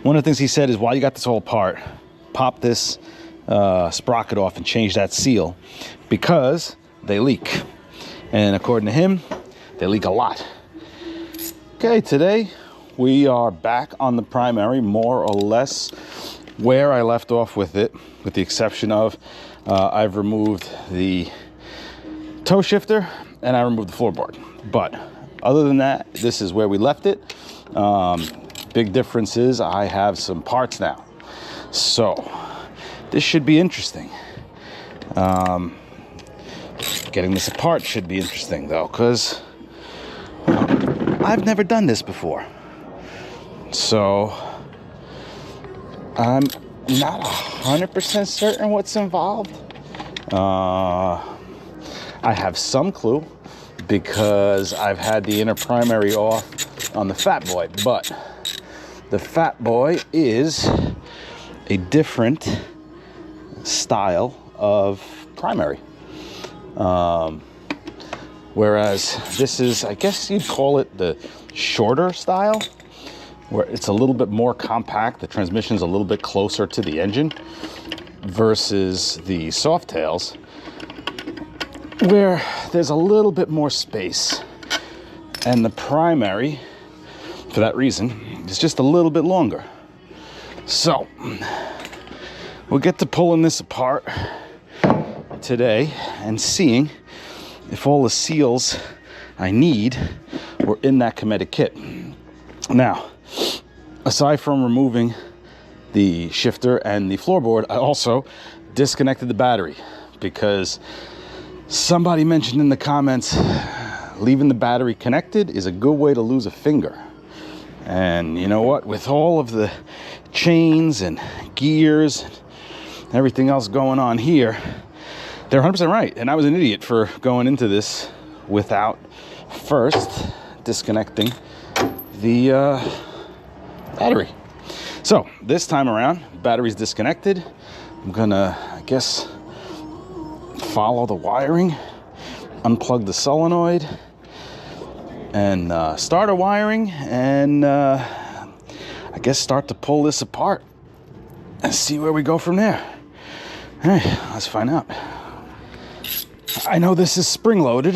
One of the things he said is, while you got this all apart, pop this sprocket off and change that seal because they leak. And according to him, they leak a lot. Okay, today we are back on the primary, more or less where I left off with it, with the exception of I've removed the toe shifter and I removed the floorboard. But other than that, this is where we left it. Big difference is I have some parts now. So this should be interesting. Getting this apart should be interesting though, because I've never done this before. So I'm not 100% certain what's involved. I have some clue because I've had the inner primary off on the Fat Boy, but the Fat Boy is a different style of primary. Whereas this is, I guess you'd call it the shorter style, where it's a little bit more compact. The transmission's a little bit closer to the engine versus the soft tails, where there's a little bit more space. And the primary, for that reason, is just a little bit longer. So we'll get to pulling this apart today and seeing if all the seals I need were in that Comedic kit. Now, aside from removing the shifter and the floorboard, I also disconnected the battery because somebody mentioned in the comments leaving the battery connected is a good way to lose a finger. And you know what? With all of the chains and gears and everything else going on here, they're 100% right. And I was an idiot for going into this without first disconnecting the battery. So this time around, battery's disconnected. I'm gonna, I guess, follow the wiring, unplug the solenoid, and start a wiring, and I guess start to pull this apart and see where we go from there. All right, let's find out. I know this is spring-loaded,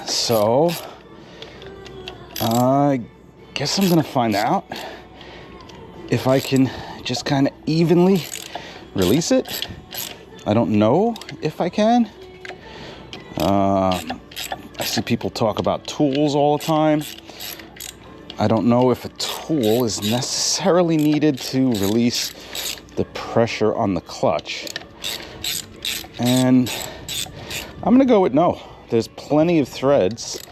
so I guess I'm gonna find out if I can just kind of evenly release it. I don't know if I can. I see people talk about tools all the time. I don't know if a tool is necessarily needed to release the pressure on the clutch. And I'm gonna go with no. There's plenty of threads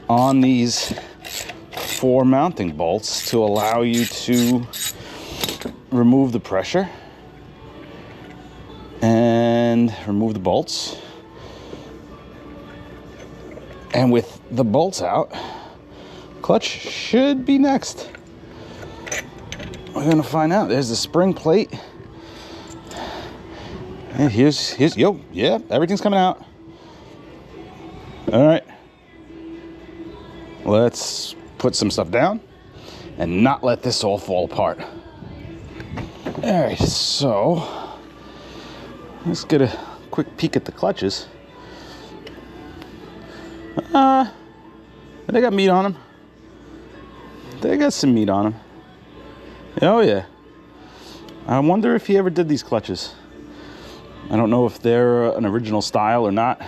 on these 4 mounting bolts to allow you to remove the pressure and remove the bolts. And with the bolts out, clutch should be next. We're gonna find out. There's the spring plate. And here's yo, yeah, everything's coming out. All right, let's put some stuff down and not let this all fall apart. All right, so let's get a quick peek at the clutches. They got meat on them. They got some meat on them. Oh yeah. I wonder if he ever did these clutches. I don't know if they're an original style or not,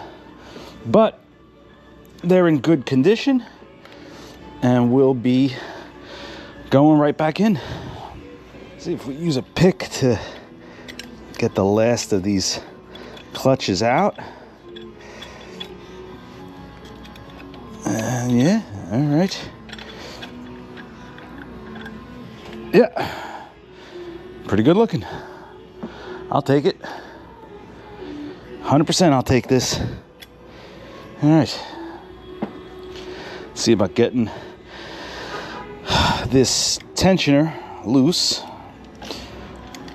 but they're in good condition and will be going right back in. See if we use a pick to get the last of these clutches out. And yeah, all right. Yeah, pretty good looking. I'll take it. 100% I'll take this. All right. See about getting this tensioner loose,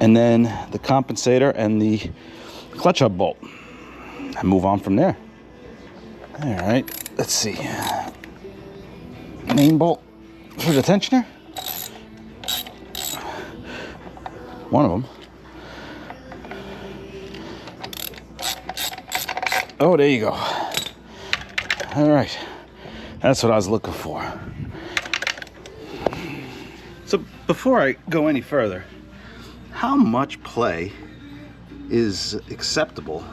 and then the compensator and the clutch hub bolt, and move on from there. All right, let's see. Main bolt for the tensioner. one of them. Oh, there you go. All right, that's what I was looking for. So before I go any further, how much play is acceptable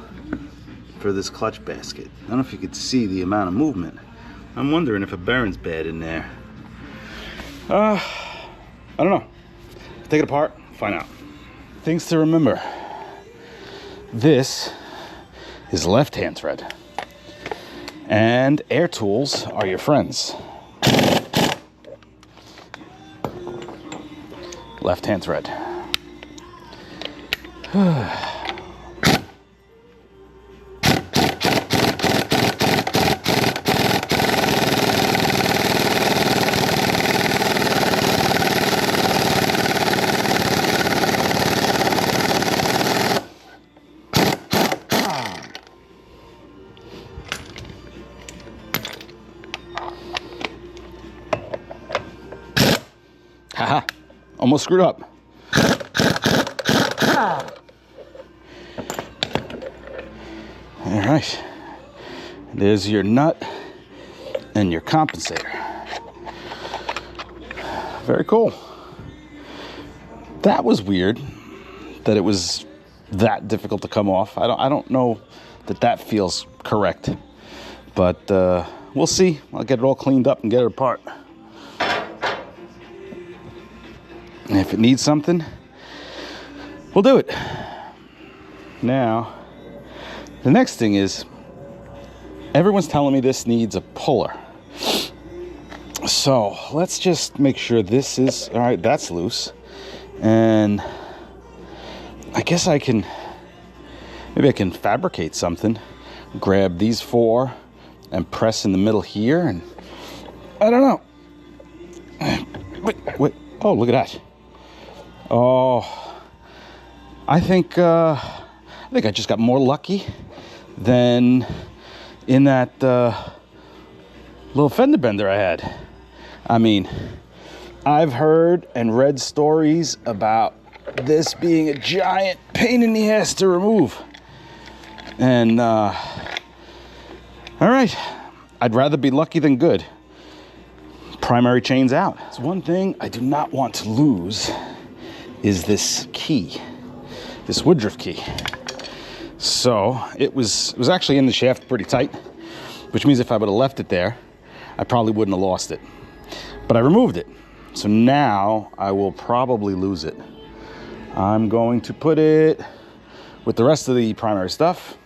for this clutch basket? I don't know if you could see the amount of movement. I'm wondering if a bearing's bad in there. I don't know. Take it apart, find out. Things to remember. This is left-hand thread, and air tools are your friends. Left-hand thread. Haha, almost screwed up. All right, there's your nut and your compensator. Very cool. That was weird that it was that difficult to come off. I don't know that feels correct, but we'll see. I'll get it all cleaned up and get it apart. And if it needs something, we'll do it. Now, the next thing is, everyone's telling me this needs a puller. So let's just make sure this is, all right, that's loose. And I guess maybe I can fabricate something. Grab these four and press in the middle here, and I don't know. Wait, oh, look at that. Oh, I think I just got more lucky than in that little fender bender I had. I mean, I've heard and read stories about this being a giant pain in the ass to remove. And, all right, I'd rather be lucky than good. Primary chain's out. It's one thing I do not want to lose is this key, this Woodruff key. So it was actually in the shaft pretty tight, which means if I would have left it there, I probably wouldn't have lost it. But I removed it. So now I will probably lose it. I'm going to put it with the rest of the primary stuff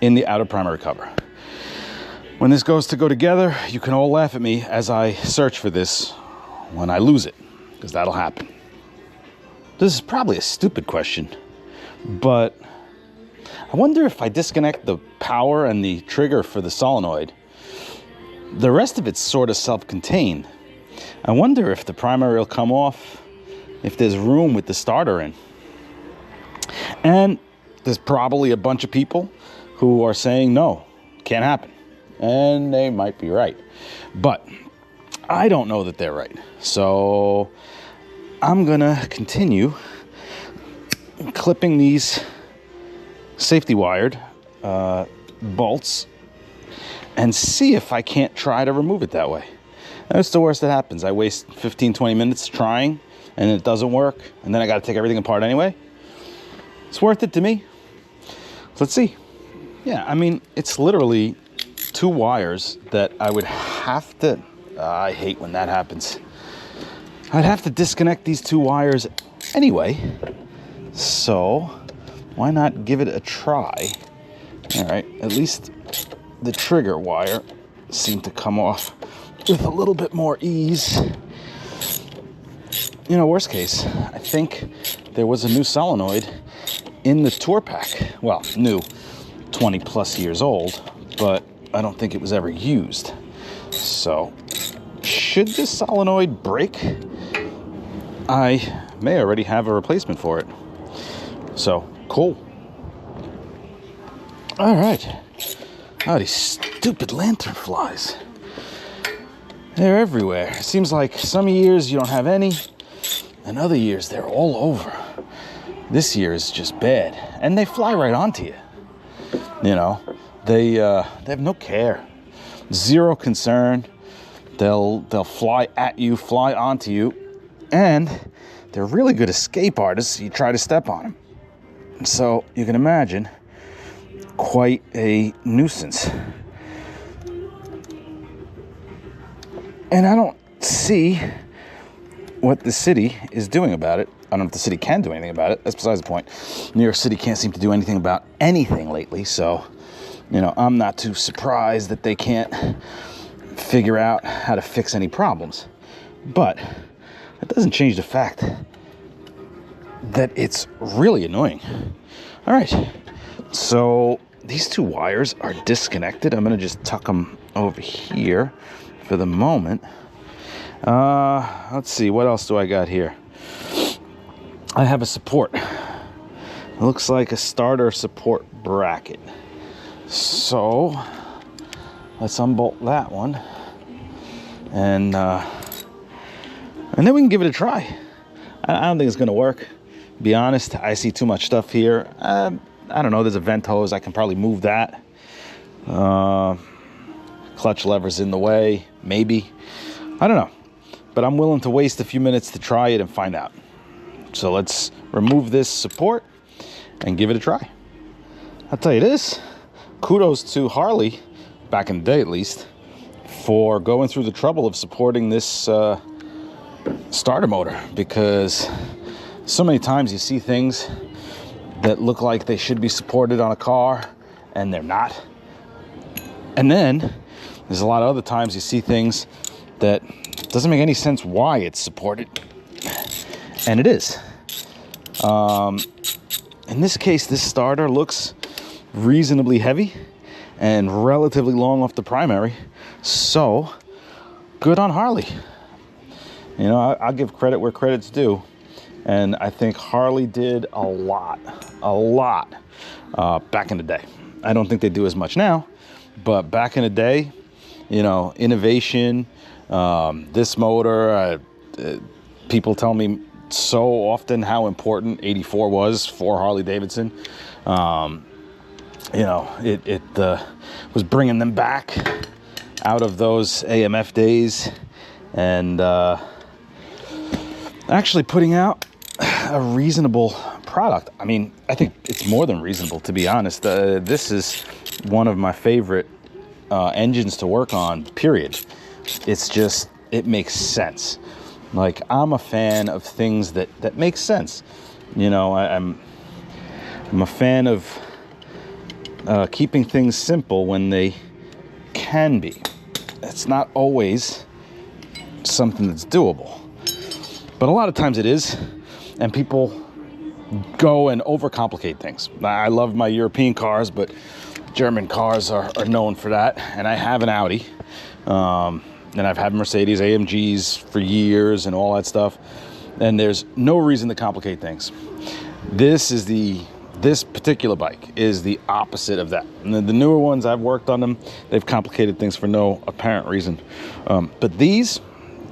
in the outer primary cover. When this goes to go together, you can all laugh at me as I search for this when I lose it, because that'll happen. This is probably a stupid question, but I wonder if I disconnect the power and the trigger for the solenoid, the rest of it's sort of self-contained. I wonder if the primary will come off, if there's room with the starter in. And there's probably a bunch of people who are saying, no, can't happen. And they might be right. But I don't know that they're right. So I'm gonna continue clipping these safety wired bolts and see if I can't try to remove it that way. That's the worst that happens. I waste 15-20 minutes trying and it doesn't work, and then I got to take everything apart anyway. It's worth it to me. Let's see. Yeah, I mean, it's literally 2 wires that I would have to, I hate when that happens. I'd have to disconnect these 2 wires anyway. So why not give it a try? All right, at least the trigger wire seemed to come off with a little bit more ease. You know, worst case, I think there was a new solenoid in the tour pack. Well, new, 20 plus years old, but I don't think it was ever used. So, should this solenoid break, I may already have a replacement for it. So, cool. All right. Oh, these stupid lantern flies. They're everywhere. It seems like some years you don't have any, and other years they're all over. This year is just bad, and they fly right onto you. You know, they have no care, zero concern. They'll fly at you, fly onto you, and they're really good escape artists. You try to step on them, so you can imagine quite a nuisance. And I don't see what the city is doing about it. I don't know if the city can do anything about it. That's besides the point. New York City can't seem to do anything about anything lately. So, you know, I'm not too surprised that they can't figure out how to fix any problems. But that doesn't change the fact that it's really annoying. All right. So these two wires are disconnected. I'm going to just tuck them over here for the moment. Let's see. What else do I got here? I have a support. It looks like a starter support bracket. So let's unbolt that one, and then we can give it a try. I don't think it's gonna work. To be honest, I see too much stuff here. I don't know. There's a vent hose. I can probably move that. Clutch lever's in the way. Maybe. I don't know. But I'm willing to waste a few minutes to try it and find out. So let's remove this support and give it a try. I'll tell you this, kudos to Harley, back in the day at least, for going through the trouble of supporting this starter motor, because so many times you see things that look like they should be supported on a car and they're not. And then there's a lot of other times you see things that doesn't make any sense why it's supported, and it is. In this case, this starter looks reasonably heavy and relatively long off the primary, so good on Harley. You know, I'll give credit where credit's due, and I think Harley did a lot back in the day. I don't think they do as much now, but back in the day, you know, innovation, this motor, people tell me so often how important 84 was for Harley Davidson. You know, it was bringing them back out of those AMF days, and actually putting out a reasonable product. I mean, I think it's more than reasonable, to be honest. This is one of my favorite engines to work on, period. It's just, it makes sense. Like, I'm a fan of things that make sense. You know, I'm a fan of keeping things simple when they can be. It's not always something that's doable, but a lot of times it is, and people go and overcomplicate things. I love my European cars, but German cars are known for that, and I have an Audi. And I've had Mercedes AMGs for years and all that stuff. And there's no reason to complicate things. This particular bike is the opposite of that. And the newer ones, I've worked on them, they've complicated things for no apparent reason. But these,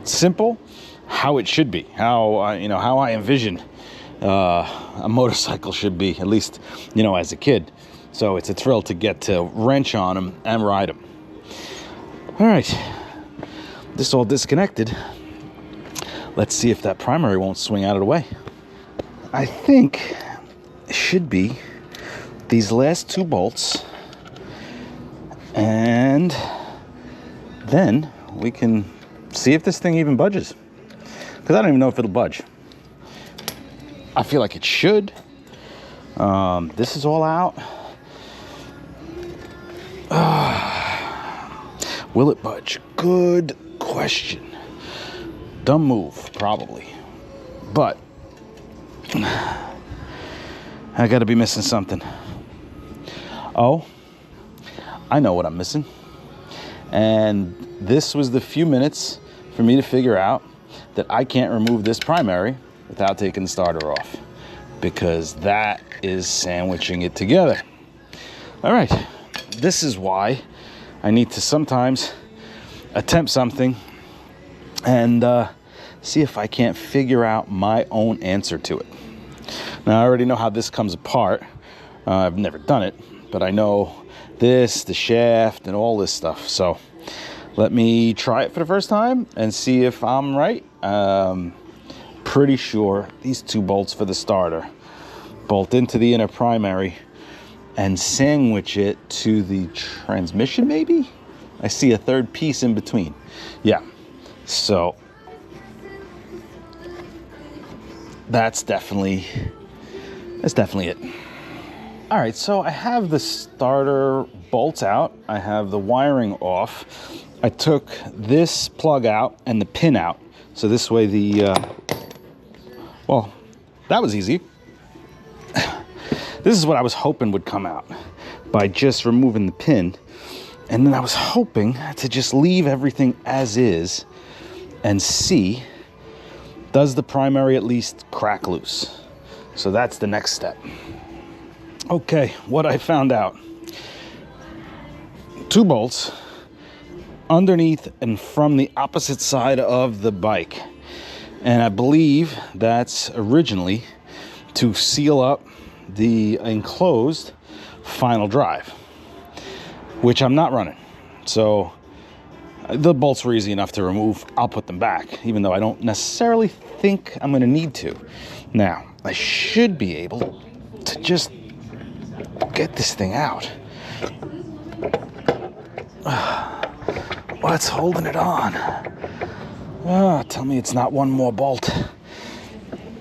simple, how it should be, how I envision a motorcycle should be, at least, you know, as a kid. So it's a thrill to get to wrench on them and ride them. All right. This all disconnected. Let's see if that primary won't swing out of the way. I think it should be these last two bolts, and then we can see if this thing even budges, because I don't even know if it'll budge. I feel like it should. This is all out. Will it budge? Good question. Dumb move, probably. But I gotta be missing something. Oh, I know what I'm missing. And this was the few minutes for me to figure out that I can't remove this primary without taking the starter off, because that is sandwiching it together. All right, this is why I need to sometimes attempt something and see if I can't figure out my own answer to it. Now, I already know how this comes apart. I've never done it, but I know this, the shaft, and all this stuff. So let me try it for the first time and see if I'm right. Pretty sure these 2 bolts for the starter bolt into the inner primary and sandwich it to the transmission, maybe? I see a 3rd piece in between. Yeah, so that's definitely it. All right, so I have the starter bolts out. I have the wiring off. I took this plug out and the pin out. So this way well, that was easy. This is what I was hoping would come out by just removing the pin. And then I was hoping to just leave everything as is and see, does the primary at least crack loose? So that's the next step. Okay, what I found out. 2 bolts underneath and from the opposite side of the bike. And I believe that's originally to seal up the enclosed final drive, which I'm not running. So the bolts were easy enough to remove. I'll put them back, even though I don't necessarily think I'm gonna need to. Now, I should be able to just get this thing out. What's holding it on? Oh, tell me it's not one more bolt,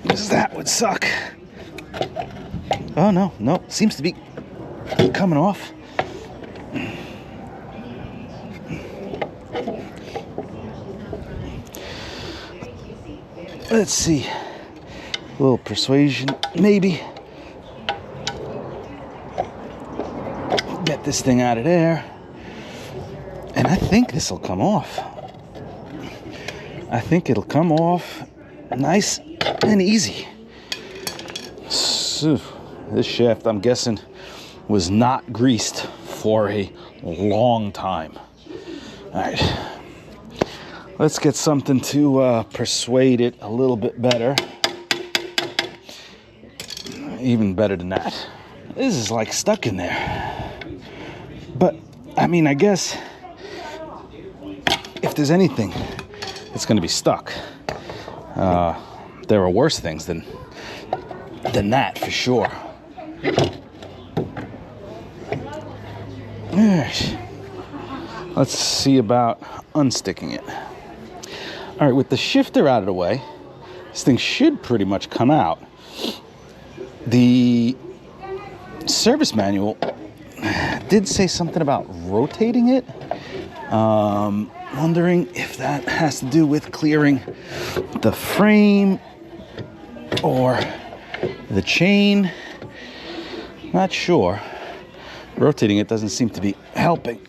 because that would suck. Oh, no, seems to be coming off. Let's see, a little persuasion, maybe. Get this thing out of there. And I think this will come off. I think it'll come off nice and easy. So, this shaft, I'm guessing, was not greased for a long time. All right, let's get something to persuade it a little bit better. Even better than that. This is like stuck in there. But, I mean, I guess if there's anything that's going to be stuck, there are worse things than that, for sure. All right. Let's see about unsticking it. All right, with the shifter out of the way, this thing should pretty much come out. The service manual did say something about rotating it. Wondering if that has to do with clearing the frame or the chain. Not sure. Rotating it doesn't seem to be helping.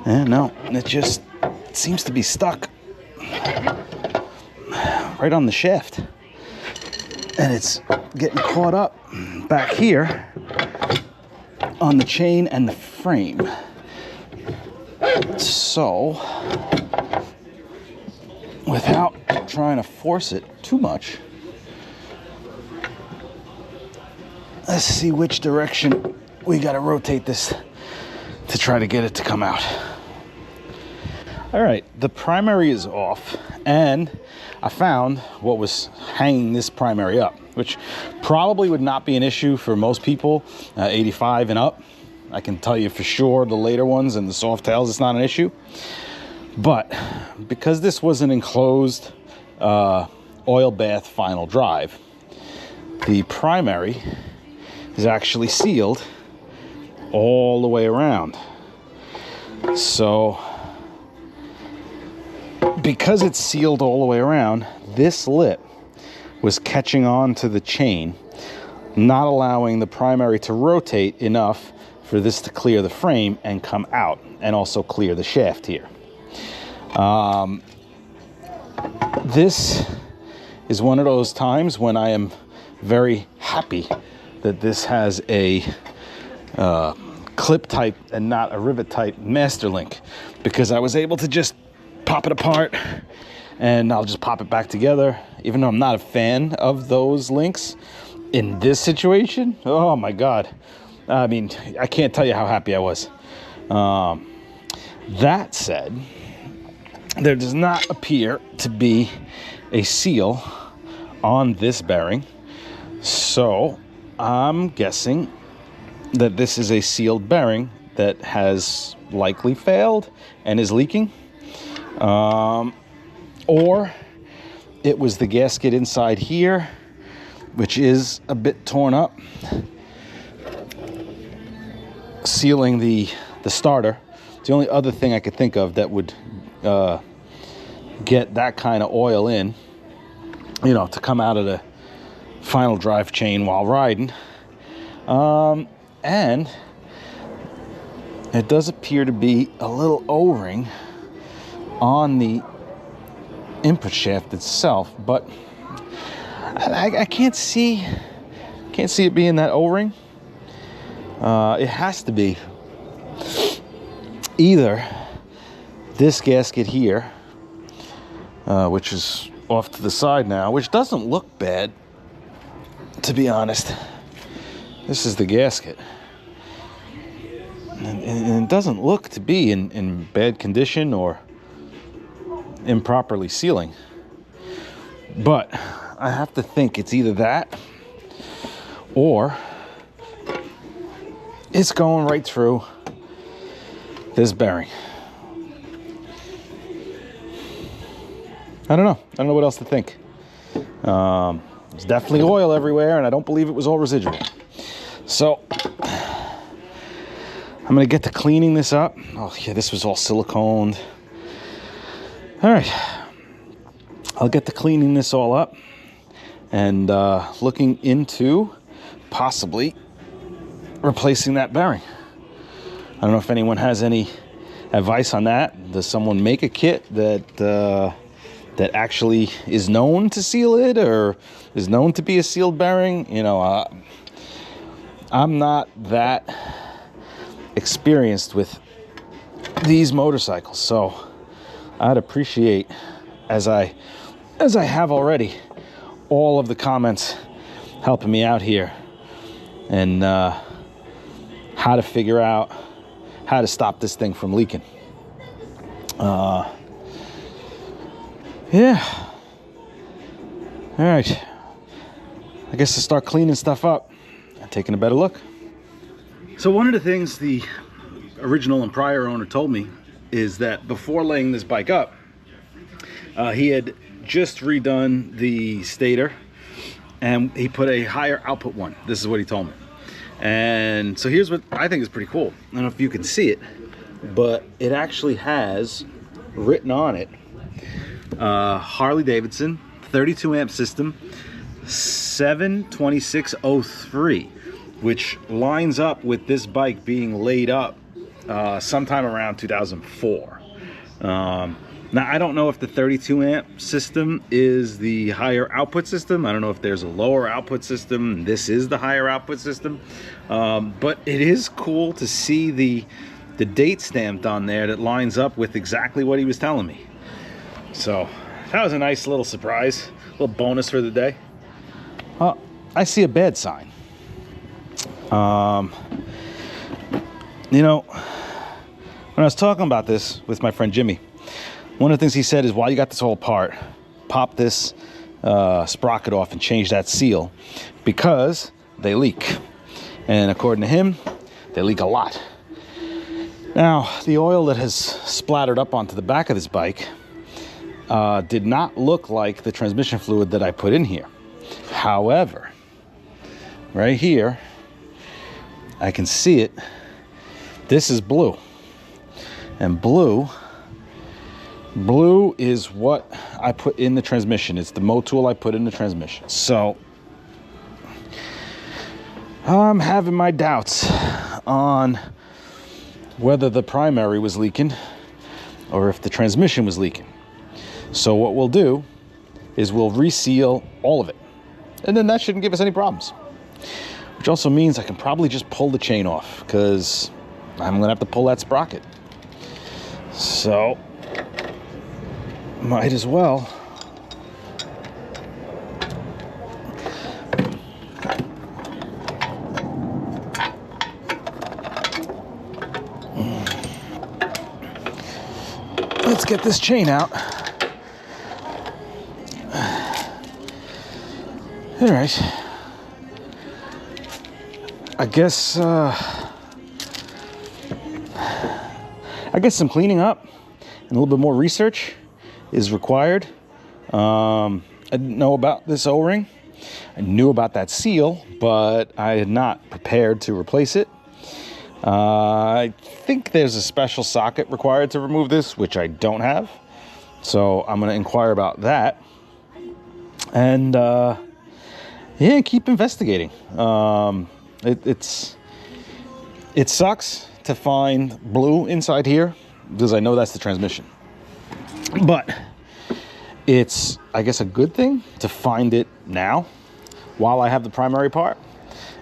No, it just seems to be stuck right on the shaft. And it's getting caught up back here on the chain and the frame. So, without trying to force it too much, let's see which direction we gotta rotate this to try to get it to come out. All right, the primary is off, and I found what was hanging this primary up, which probably would not be an issue for most people, 85 and up. I can tell you for sure the later ones and the soft tails, it's not an issue. But because this was an enclosed oil bath final drive, the primary is actually sealed all the way around. So because it's sealed all the way around, this lip was catching on to the chain, not allowing the primary to rotate enough for this to clear the frame and come out, and also clear the shaft here. This is one of those times when I am very happy that this has a clip type and not a rivet type master link, because I was able to just pop it apart and I'll just pop it back together. Even though I'm not a fan of those links, in this situation, oh my God. I mean, I can't tell you how happy I was. That said, there does not appear to be a seal on this bearing. So I'm guessing that this is a sealed bearing that has likely failed and is leaking. Or it was the gasket inside here, which is a bit torn up, sealing the starter. It's the only other thing I could think of that would get that kind of oil in, you know, to come out of the final drive chain while riding. And it does appear to be a little O-ring on the input shaft itself, but I can't see it being that O-ring. It has to be either this gasket here, which is off to the side now, which doesn't look bad, to be honest. This is the gasket, and it doesn't look to be in bad condition or improperly sealing, but I have to think it's either that or it's going right through this bearing. I don't know what else to think. There's definitely oil everywhere, and I don't believe it was all residual. So I'm gonna get to cleaning this up. Oh yeah, this was all siliconed. All right, I'll get to cleaning this all up and looking into possibly replacing that bearing. I don't know if anyone has any advice on that. Does someone make a kit that actually is known to seal it, or is known to be a sealed bearing? You know, I'm not that experienced with these motorcycles, so I'd appreciate, as I have already, all of the comments helping me out here, and how to figure out how to stop this thing from leaking. Yeah. All right. I guess to start cleaning stuff up and taking a better look. So one of the things the original and prior owner told me is that before laying this bike up, he had just redone the stator and he put a higher output one. This is what he told me. And so here's what I think is pretty cool. I don't know if you can see it, but it actually has written on it, Harley Davidson 32 amp system 72603, which lines up with this bike being laid up sometime around 2004. Now I don't know if the 32 amp system is the higher output system. I don't know if there's a lower output system. This is the higher output system, but it is cool to see the date stamped on there that lines up with exactly what he was telling me. So that was a nice little surprise, a little bonus for the day. I see a bad sign. You know, when I was talking about this with my friend Jimmy, one of the things he said is, while you got this all apart, pop this sprocket off and change that seal, because they leak. And according to him, they leak a lot. Now, the oil that has splattered up onto the back of this bike did not look like the transmission fluid that I put in here. However, right here, I can see it. This is blue. And blue is what I put in the transmission. It's the motor I put in the transmission. So I'm having my doubts on whether the primary was leaking or if the transmission was leaking. So what we'll do is we'll reseal all of it, and then that shouldn't give us any problems. Which also means I can probably just pull the chain off, because I'm gonna have to pull that sprocket. So might as well. Let's get this chain out. All right. I guess some cleaning up and a little bit more research is required. I didn't know about this O-ring. I knew about that seal, but I had not prepared to replace it. I think there's a special socket required to remove this, which I don't have. So I'm going to inquire about that. And yeah, keep investigating. It sucks to find blue inside here because I know that's the transmission. But it's, I guess, a good thing to find it now while I have the primary part.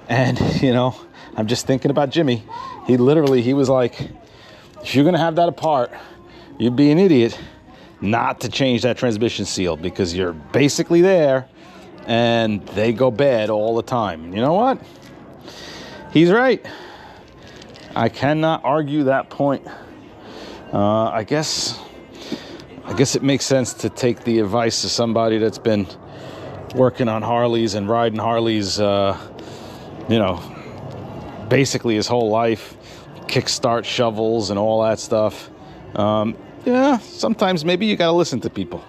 And, you know, I'm just thinking about Jimmy. He was like, if you're going to have that apart, you'd be an idiot not to change that transmission seal because you're basically there and they go bad all the time. You know what? He's right. I cannot argue that point. I guess it makes sense to take the advice of somebody that's been working on Harleys and riding Harleys, you know, basically his whole life, kickstart shovels and all that stuff. Yeah, sometimes maybe you got to listen to people.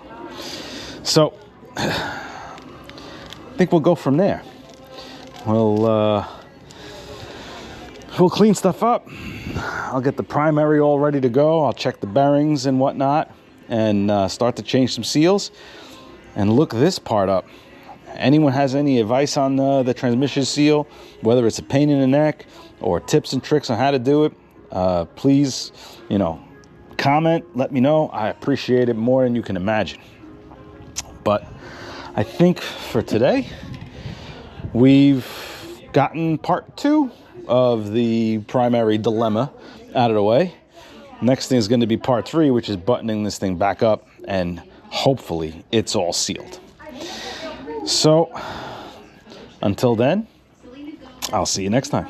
So I think we'll go from there. We'll clean stuff up. I'll get the primary all ready to go. I'll check the bearings and whatnot and start to change some seals and look this part up. Anyone has any advice on the transmission seal, whether it's a pain in the neck or tips and tricks on how to do it, please, you know, comment, let me know. I appreciate it more than you can imagine. But I think for today, we've gotten part 2 of the primary dilemma out of the way. Next thing is going to be part 3, which is buttoning this thing back up, and hopefully it's all sealed. So until then, I'll see you next time.